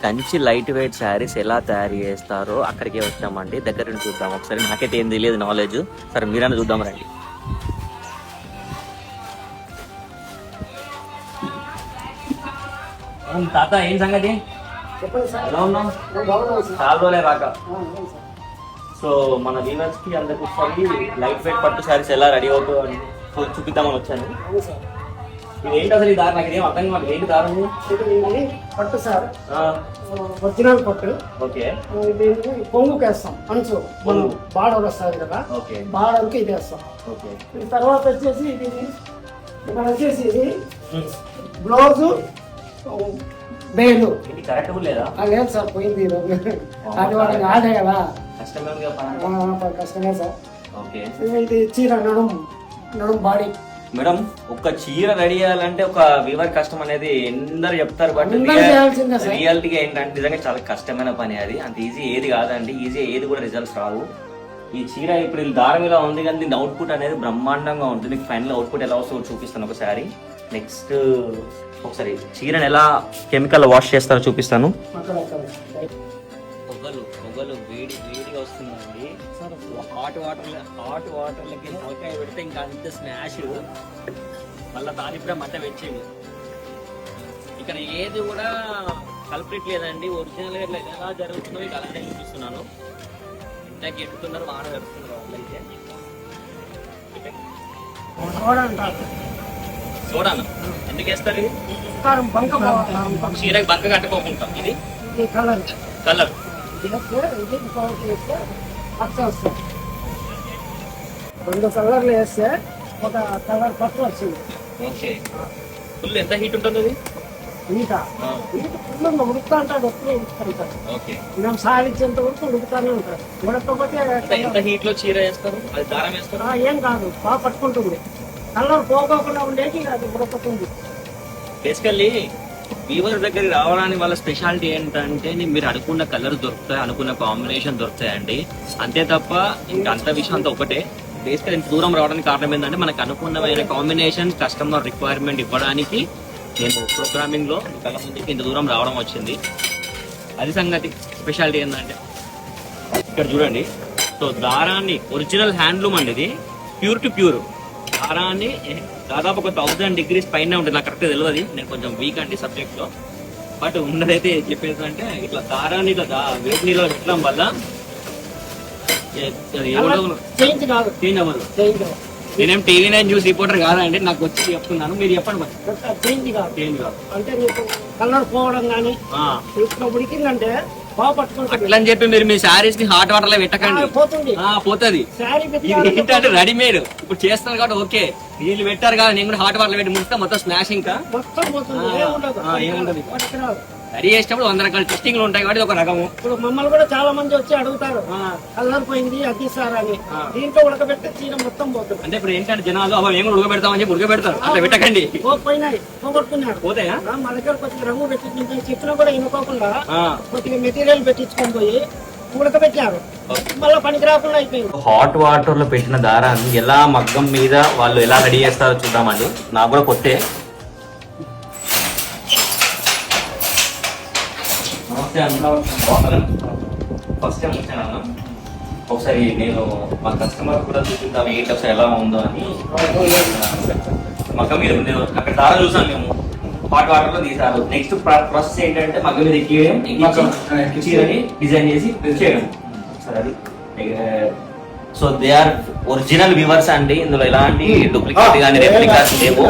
Kanchi light weight saris ఎలా తయారు చేస్తారో అక్కడికే వచ్చామండి. దగ్గర నుంచి చూద్దాం ఒకసారి. నాకైతే ఏం తెలియదు నాలెడ్జ్. సరే మీరైనా చూద్దాం రండి. తాత ఏం సంగతి? ఎలా ఉన్నాం? చాలా రోజులే రాక. సో మన వీవర్స్ కి అందరికి ఒకసారి లైట్ వెయిట్ పట్టు శారీస్ ఎలా రెడీ అవుతుందో అని చూపిద్దామని వచ్చాను. ఇది ఏంటి అసలు? ఈ దారి నాకు ఏం అర్థం కాదు. ఏంటి దారం? పట్టు సార్, ఒరిజినల్ పట్టు. ఓకే. పొంగుకి వేస్తాం. అంచు మనం బార్డర్ వస్తుంది కదా, బార్డర్కి ఇది వేస్తాం. తర్వాత వచ్చేసి ఇది ఇక్కడ వచ్చేసి ఇది బ్లౌజు బేలు. ఇది కరెక్ట్ లేదా? లేదు సార్, పోయింది. అది వాళ్ళకి ఆడే కదా, కష్టమే సార్. ఇది చీర నడుం బాడీ. మేడం, ఒక చీర రెడీ చేయాలంటే ఒక వీవర్ కష్టం అనేది ఎందరు చెప్తారు, బట్ రియాలిటీగా ఏంటంటే నిజంగా చాలా కష్టమైన పని. అది అంత ఈజీ ఏది కాదండి. ఈజీ ఏది కూడా రిజల్ట్స్ రావు. ఈ చీర ఇప్పుడు దారం ఇలా ఉంది కానీ దీని అవుట్పుట్ అనేది బ్రహ్మాండంగా ఉంటుంది. ఫైనల్ అవుట్పుట్ ఎలా వస్తుందో చూపిస్తాను ఒకసారి. నెక్స్ట్ ఒకసారి చీరను ఎలా కెమికల్ వాష్ చేస్తారో చూపిస్తాను. పొగలు వేడిగా వస్తుందండి. హాట్ వాటర్లకి నౌకాయ పెడితే ఇంకా అంత స్మాష్. మళ్ళీ దాని కూడా మట్ట వెచ్చింది. ఇక్కడ ఏది కూడా కల్ప్రిట్ లేదండి. ఒరిజినల్ గా ఎలా జరుగుతుందో ఇక అలానే చూపిస్తున్నాను. ఇందాక ఎట్టుతున్నారు, వాన జరుగుతున్నారు వాళ్ళైతే. చూడాను ఎందుకు వేస్తారు? చీరకు బంక కట్టుకోకుండా. ఇది కలర్ రెండు కలర్లు వేస్తే ఒక కలర్ పట్టు వచ్చింది. ఓకే. ఫుల్ ఎంత హీట్ ఉంటుంది అది? ఉడుకుతా ఉంటాడు, ఎప్పుడు ఉడుకుతుంటాడు. మేము సాధించేంత వరకు ఉడుకుతానే ఉంటాడు. ఉడకపోతే ఎంత హీట్ లో చీర వేస్తారు? అది దారం వేస్తారు? ఏం కాదు, బాగా పట్టుకుంటుంది. కలర్ పోకోకుండా ఉండేది అది ఉడకుతుంది. బేసికల్లీ వీవర్ దగ్గరికి రావడానికి వాళ్ళ స్పెషాలిటీ ఏంటంటే మీరు అనుకున్న కలర్ దొరుకుతాయి, అనుకున్న కాంబినేషన్ దొరుకుతాయండి. అంతే తప్ప ఇంకా అంత విషయం అంతా ఒకటే. బేసికల్ ఇంత దూరం రావడానికి కారణం ఏంటంటే మనకు అనుకున్నమైన కాంబినేషన్ కస్టమర్ రిక్వైర్మెంట్ ఇవ్వడానికి నేను ప్రోగ్రామింగ్ లో కళ్ళ ముందుకి ఇంత దూరం రావడం వచ్చింది. అది సంగతి. స్పెషాలిటీ ఏంటంటే ఇక్కడ చూడండి. సో దారాన్ని ఒరిజినల్ హ్యాండ్లూమ్ అండి, ఇది ప్యూర్ టు ప్యూర్. దారాన్ని దాదాపు ఒక 1000 degrees పైన ఉంటుంది. నాకు కరెక్ట్ తెలియదు, నేను కొంచెం వీక్ అండి సబ్జెక్ట్ లో. బట్ ఉన్నదైతే చెప్పేది అంటే ఇట్లా దారాన్ని ఇట్లా వేడి నీళ్ళు పెట్టడం వల్ల చేంజ్ అవ్వదు. నేనేం TV9 న్యూస్ రిపోర్టర్ కాదండి, నాకు వచ్చి చెప్తున్నాను. మీరు చెప్పండి మరి. చేంజ్ కాదు అంటే మీకు కలర్ పోవడం కానీ ఉడికిందంటే అట్లా అని చెప్పి మీరు మీ శారీస్ ని హాట్ వాటర్ లో పెట్టకండి, పోతుంది. ఇది ఏంటంటే రెడీమేడ్ ఇప్పుడు చేస్తారు కాబట్టి ఓకే. వీళ్ళు పెట్టారు కదా, నేను కూడా హాట్ వాటర్ లో పెట్టి ముడితే మొత్తం స్మాష్. ఇంకా ఏముంటది రెడీ చేసేటప్పుడు 100 రకాల టెస్టింగ్ ఉంటాయి కాబట్టి ఒక రకము. ఇప్పుడు మమ్మల్ని కూడా చాలా మంది వచ్చి అడుగుతారు, కలర్ పోయింది అది సార్ అని. దీంట్లో ఉడకబెడితే చీర మొత్తం పోతుంది. అంటే ఇప్పుడు ఏంటంటే జనాలు అవి ఏమో ఉడకబెడతామని చెప్పి ఉడకబెడతారు, అట్లా పెట్టకండి. పోయినాయి, పోగొట్టుకున్నాడు. పోతాయా? మా దగ్గర కొద్దిగా రంగు పెట్టించి చెప్పినా కూడా ఇనుకోకుండా కొద్దిగా మెటీరియల్ పెట్టించుకొని పోయి ఉడకబెట్టారు, మళ్ళీ పనికి రాకుండా అయిపోయింది. హాట్ వాటర్ లో పెట్టిన దారాన్ని ఎలా మగ్గం మీద వాళ్ళు ఎలా రెడీ చేస్తారో చూద్దామండి. నాకు కూడా కొత్తే. ఫస్ట్ టైం వచ్చాను. ఒకసారి నేను మా కస్టమర్ కూడా చూపిద్దాం ఏంటి అసలు ఎలా ఉందో అని. మగ్గం మీద అక్కడ దారం చూసాను మేము, హాట్ వాటర్ లో తీసారు. నెక్స్ట్ ప్రాసెస్ ఏంటంటే మగ్గం మీద ఎక్కి చీరని డిజైన్ చేసి చేయడం. సరే అది. So they are original viewers అండి. ఇందులో ఎలాంటి డూప్లికేట్ కానీ రెప్లికాస్ లేవు.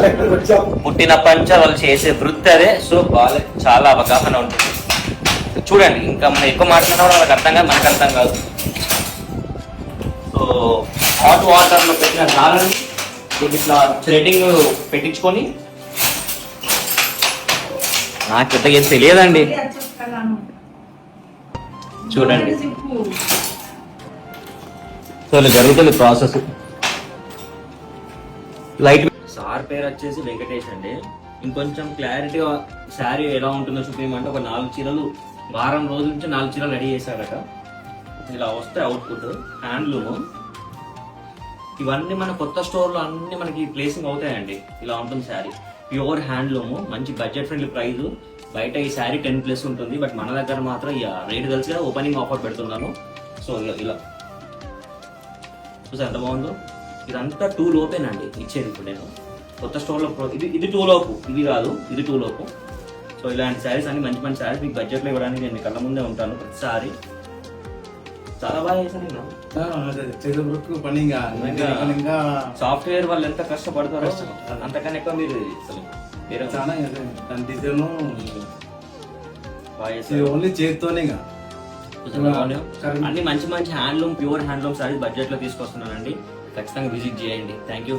పుట్టినప్పటి నుంచి వాళ్ళు చేసే వృత్తి అదే. సో వాళ్ళకి చాలా అవగాహన ఉంటుంది. చూడండి, ఇంకా మనం ఎక్కువ మాట్లాడినా కూడా వాళ్ళకి అర్థం కాదు, మనకు అర్థం కాదు. సో హాట్ వాటర్ లో పెట్టిన దారాన్ని ఇట్లా థ్రెడింగ్ పెట్టించుకొని, నాకు పెద్దగా ఏం తెలియదండి. చూడండి, సో ఇలా జరుగుతుంది ప్రాసెస్. లైట్ సార్ పేరు వచ్చేసి వెంకటేష్ అండి. ఇంకొంచెం క్లారిటీగా శారీ ఎలా ఉంటుందో చూపించమంటే ఒక 4 చీరలు వారం రోజుల నుంచి 4 చీరలు రెడీ చేశాడట. ఇలా వస్తే అవుట్పుట్ హ్యాండ్లూమ్. ఇవన్నీ మన కొత్త స్టోర్ లో అన్ని మనకి ప్లేసింగ్ అవుతాయండి. ఇలా ఉంటుంది శారీ, ప్యూర్ హ్యాండ్లూమ్, మంచి బడ్జెట్ ఫ్రెండ్లీ ప్రైస్. బయట ఈ శారీ 10+ ఉంటుంది, బట్ మన దగ్గర మాత్రం ఇక రేట్ తెలిసి ఓపెనింగ్ ఆఫర్ పెడుతున్నాను. సో ఇలా చూసారు ఎంత బాగుందో. ఇదంతా 2 లోపేనండి ఇచ్చేది. ఇప్పుడు నేను కొత్త స్టోర్లో ఇది 2 లోపు, ఇది కాదు, ఇది 2 లోపు. సో ఇలాంటి శారీస్ అన్ని మంచి మంచి శారీస్ మీకు బడ్జెట్లో ఇవ్వడానికి నేను కళ్ళ ముందే ఉంటాను ప్రతిసారి. చాలా బాగా చేశాను. సాఫ్ట్వేర్ వాళ్ళు ఎంత కష్టపడతారో అంతకన్నా ఎక్కువ మీరు ఓన్లీ చేతితోనే. అన్ని మంచి మంచి handloom, pure handloom saris budget లో తీసుకొస్తున్నానండి. ఖచ్చితంగా విజిట్ చేయండి. Thank you.